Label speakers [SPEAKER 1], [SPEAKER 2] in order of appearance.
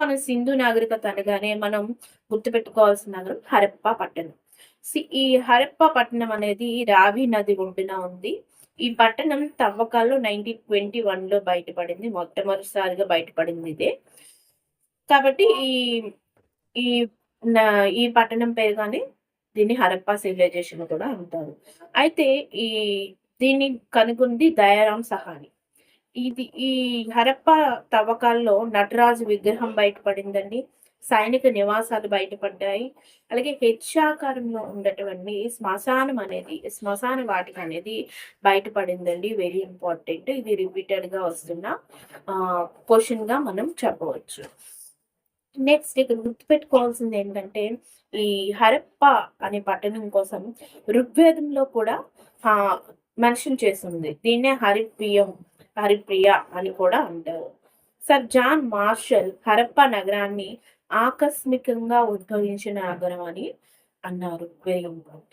[SPEAKER 1] మనం సింధు నాగరికత అనగానే మనం గుర్తుపెట్టుకోవాల్సిన నగరం హరప్పా పట్టణం. ఈ హరప్పా పట్టణం అనేది రావి నది ఒడ్డున ఉంది. ఈ పట్టణం తవ్వకాల్లో 1921లో బయటపడింది. మొట్టమొదటిసారిగా బయటపడింది ఇదే. కాబట్టి ఈ ఈ నా ఈ పట్టణం పేరుగానే దీన్ని హరప్పా సివిలైజేషన్ కూడా అంటారు. అయితే ఈ దీన్ని కనుగొంది దయారాం సహాని. ఈ హరప్పా తవ్వకాల్లో నటరాజు విగ్రహం బయటపడిందండి. సైనిక నివాసాలు బయటపడ్డాయి. అలాగే హెచ్చాకారంలో ఉన్నటువంటి శ్మశాన వాటిక అనేది బయటపడిందండి. Very important. ఇది రిపీటెడ్‌గా వస్తున్న క్వెషన్‌గా మనం చెప్పవచ్చు. నెక్స్ట్ ఇక్కడ గుర్తుపెట్టుకోవాల్సిందేంటంటే, ఈ హరప్పా అనే పట్టణం కోసం ఋగ్వేదంలో కూడా ఆహ్, మెన్షన్ చేసుంది. దీన్నే హరిప్రియ అని కూడా అంటారు. సర్ జాన్ మార్షల్ హరప్పా నగరాన్ని ఆకస్మికంగా ఉద్భవించిన నగరం అని అన్నారు. Very important.